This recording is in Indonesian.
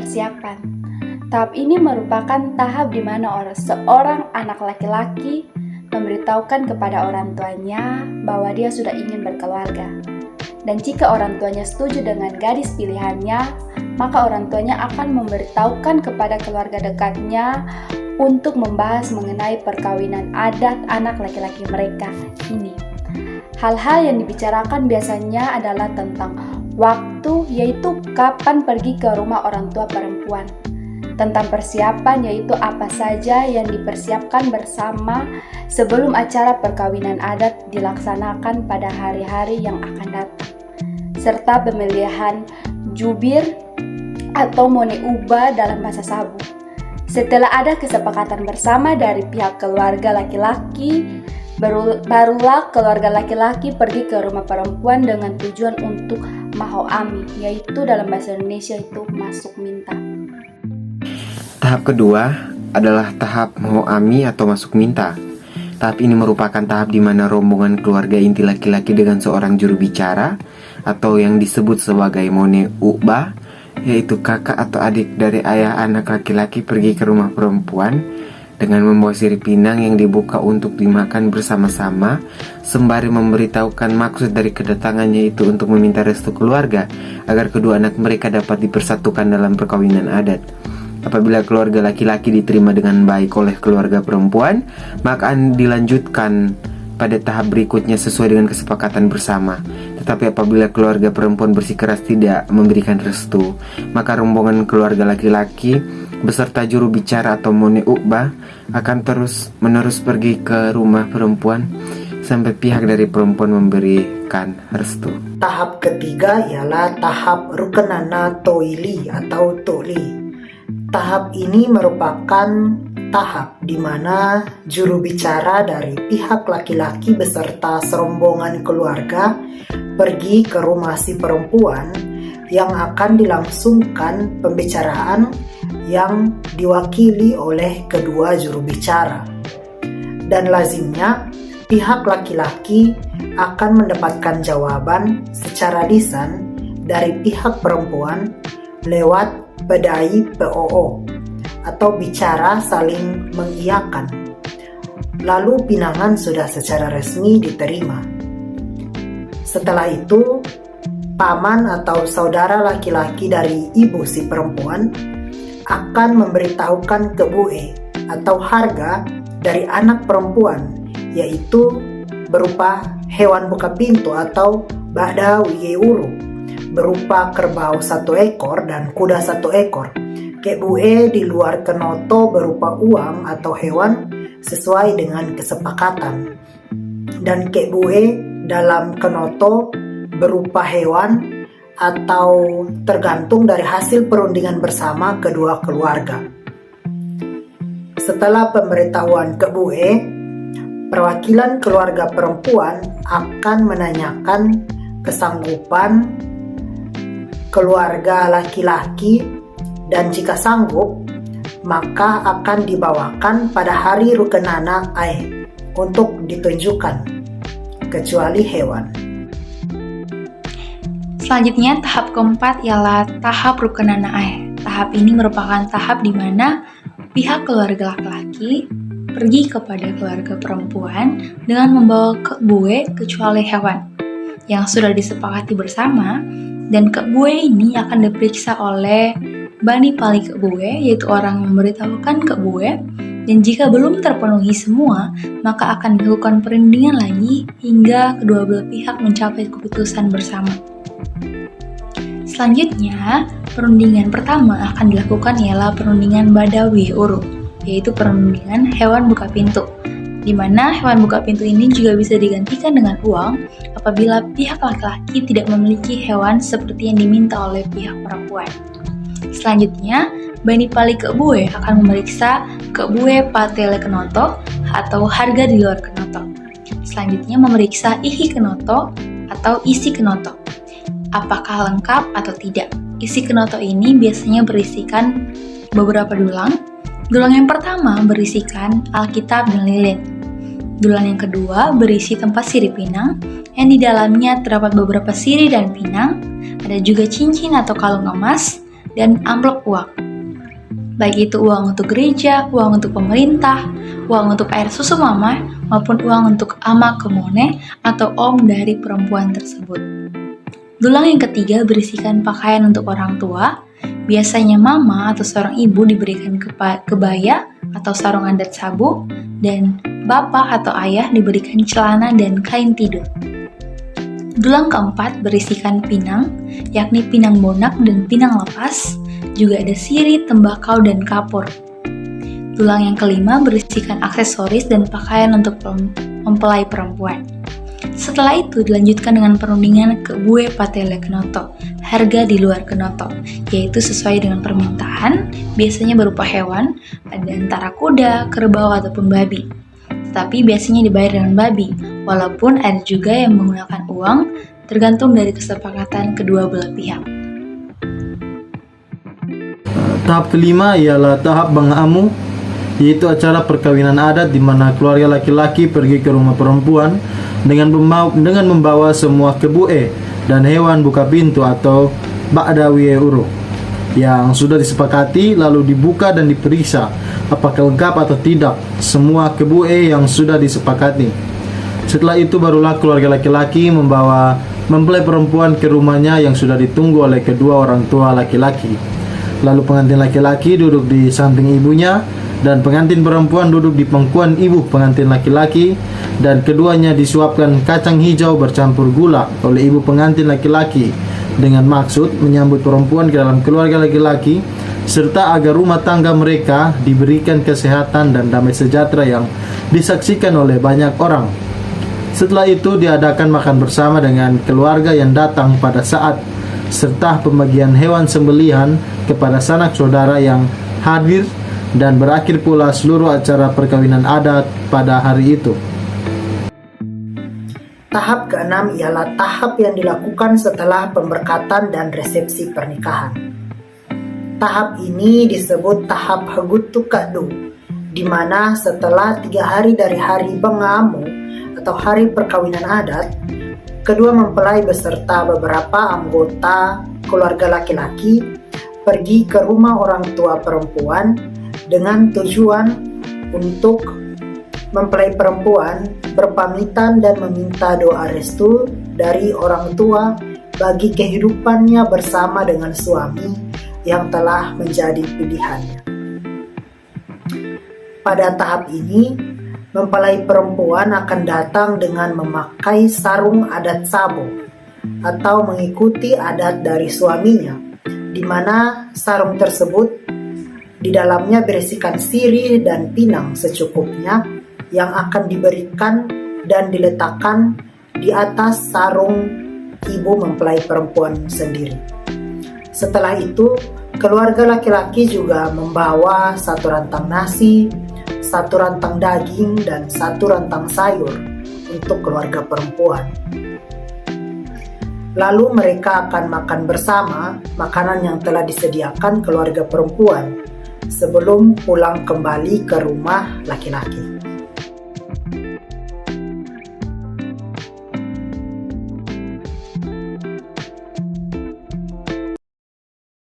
persiapan. Tahap ini merupakan tahap di mana seorang anak laki-laki memberitahukan kepada orang tuanya bahwa dia sudah ingin berkeluarga. Dan jika orang tuanya setuju dengan gadis pilihannya, maka orang tuanya akan memberitahukan kepada keluarga dekatnya untuk membahas mengenai perkawinan adat anak laki-laki mereka ini. Hal-hal yang dibicarakan biasanya adalah tentang waktu, yaitu kapan pergi ke rumah orang tua perempuan. Tentang persiapan, yaitu apa saja yang dipersiapkan bersama sebelum acara perkawinan adat dilaksanakan pada hari-hari yang akan datang. Serta pemilihan jubir atau mone ubah dalam masa sabu. Setelah ada kesepakatan bersama dari pihak keluarga laki-laki, barulah keluarga laki-laki pergi ke rumah perempuan dengan tujuan untuk mahoami, yaitu dalam bahasa Indonesia itu masuk minta. Tahap kedua adalah tahap mahoami atau masuk minta. Tahap ini merupakan tahap di mana rombongan keluarga inti laki-laki dengan seorang juru bicara atau yang disebut sebagai mone ubah, yaitu kakak atau adik dari ayah anak laki-laki pergi ke rumah perempuan dengan membawa sirip pinang yang dibuka untuk dimakan bersama-sama, sembari memberitahukan maksud dari kedatangannya itu untuk meminta restu keluarga agar kedua anak mereka dapat dipersatukan dalam perkawinan adat. Apabila keluarga laki-laki diterima dengan baik oleh keluarga perempuan, maka akan dilanjutkan pada tahap berikutnya sesuai dengan kesepakatan bersama. Tetapi apabila keluarga perempuan bersikeras tidak memberikan restu, maka rombongan keluarga laki-laki beserta juru bicara atau mone ubah akan terus-menerus pergi ke rumah perempuan sampai pihak dari perempuan memberikan restu. Tahap ketiga ialah tahap rukenana toili atau toli. Tahap ini merupakan tahap di mana juru bicara dari pihak laki-laki beserta serombongan keluarga pergi ke rumah si perempuan yang akan dilangsungkan pembicaraan yang diwakili oleh kedua juru bicara. Dan lazimnya pihak laki-laki akan mendapatkan jawaban secara lisan dari pihak perempuan lewat pedai POO atau bicara saling mengiyakan. Lalu pinangan sudah secara resmi diterima. Setelah itu, paman atau saudara laki-laki dari ibu si perempuan akan memberitahukan kebue atau harga dari anak perempuan, yaitu berupa hewan buka pintu atau ba'da wiyeuru, berupa kerbau 1 ekor dan kuda 1 ekor. Kebue di luar kenoto berupa uang atau hewan sesuai dengan kesepakatan. Dan kebue dalam kenoto berupa hewan atau tergantung dari hasil perundingan bersama kedua keluarga. Setelah pemberitahuan kebue, perwakilan keluarga perempuan akan menanyakan kesanggupan keluarga laki-laki, dan jika sanggup maka akan dibawakan pada hari rukenana ae untuk ditunjukkan, kecuali hewan. Selanjutnya tahap keempat ialah tahap rukenana ae. Tahap ini merupakan tahap di mana pihak keluarga laki-laki pergi kepada keluarga perempuan dengan membawa kebue kecuali hewan yang sudah disepakati bersama. Dan kebue ini akan diperiksa oleh bani pali kebue, yaitu orang yang memberitahukan kebue. Dan jika belum terpenuhi semua, maka akan dilakukan perundingan lagi hingga kedua belah pihak mencapai keputusan bersama. Selanjutnya, perundingan pertama akan dilakukan ialah perundingan badawi uru, yaitu perundingan hewan buka pintu, di mana hewan buka pintu ini juga bisa digantikan dengan uang apabila pihak laki-laki tidak memiliki hewan seperti yang diminta oleh pihak perempuan. Selanjutnya, bani pali kebue akan memeriksa kebue patele kenoto atau harga di luar kenoto. Selanjutnya memeriksa ihi kenoto atau isi kenoto. Apakah lengkap atau tidak? Isi kenoto ini biasanya berisikan beberapa dulang. Dulang yang pertama berisikan Alkitab dan lilin. Dulang yang kedua berisi tempat sirip pinang, yang di dalamnya terdapat beberapa sirih dan pinang. Ada juga cincin atau kalung emas, dan amplop uang. Baik itu uang untuk gereja, uang untuk pemerintah, uang untuk air susu mama, maupun uang untuk ama kemone atau om dari perempuan tersebut. Dulang yang ketiga berisikan pakaian untuk orang tua. Biasanya mama atau seorang ibu diberikan kebaya atau sarung adat sabu, dan bapak atau ayah diberikan celana dan kain tidur. Dulang keempat berisikan pinang, yakni pinang bonak dan pinang lepas. Juga ada sirih, tembakau, dan kapur. Dulang yang kelima berisikan aksesoris dan pakaian untuk mempelai perempuan. Setelah itu dilanjutkan dengan perundingan kebue patele kenoto, harga di luar kenoto, yaitu sesuai dengan permintaan, biasanya berupa hewan, ada antara kuda, kerbau, ataupun babi. Tetapi biasanya dibayar dengan babi, walaupun ada juga yang menggunakan uang, tergantung dari kesepakatan kedua belah pihak. Tahap kelima ialah tahap bangaamu, yaitu acara perkawinan adat di mana keluarga laki-laki pergi ke rumah perempuan dengan membawa semua kebue dan hewan buka pintu atau ba'dawi uru yang sudah disepakati, lalu dibuka dan diperiksa apakah lengkap atau tidak semua kebue yang sudah disepakati. Setelah itu barulah keluarga laki-laki membawa mempelai perempuan ke rumahnya yang sudah ditunggu oleh kedua orang tua laki-laki. Lalu pengantin laki-laki duduk di samping ibunya dan pengantin perempuan duduk di pangkuan ibu pengantin laki-laki, dan keduanya disuapkan kacang hijau bercampur gula oleh ibu pengantin laki-laki dengan maksud menyambut perempuan ke dalam keluarga laki-laki, serta agar rumah tangga mereka diberikan kesehatan dan damai sejahtera yang disaksikan oleh banyak orang. Setelah itu diadakan makan bersama dengan keluarga yang datang pada saat, serta pembagian hewan sembelihan kepada sanak saudara yang hadir, dan berakhir pula seluruh acara perkawinan adat pada hari itu. Tahap keenam ialah tahap yang dilakukan setelah pemberkatan dan resepsi pernikahan. Tahap ini disebut tahap Hagutu Kadu, di mana setelah 3 hari dari hari bangaamu atau hari perkawinan adat, kedua mempelai beserta beberapa anggota keluarga laki-laki pergi ke rumah orang tua perempuan dengan tujuan untuk mempelai perempuan berpamitan dan meminta doa restu dari orang tua bagi kehidupannya bersama dengan suami yang telah menjadi pilihannya. Pada tahap ini, mempelai perempuan akan datang dengan memakai sarung adat sabu atau mengikuti adat dari suaminya, di mana sarung tersebut di dalamnya berisikan sirih dan pinang secukupnya yang akan diberikan dan diletakkan di atas sarung ibu mempelai perempuan sendiri. Setelah itu, keluarga laki-laki juga membawa 1 rantang nasi, 1 rantang daging, dan 1 rantang sayur untuk keluarga perempuan. Lalu mereka akan makan bersama makanan yang telah disediakan keluarga perempuan sebelum pulang kembali ke rumah laki-laki.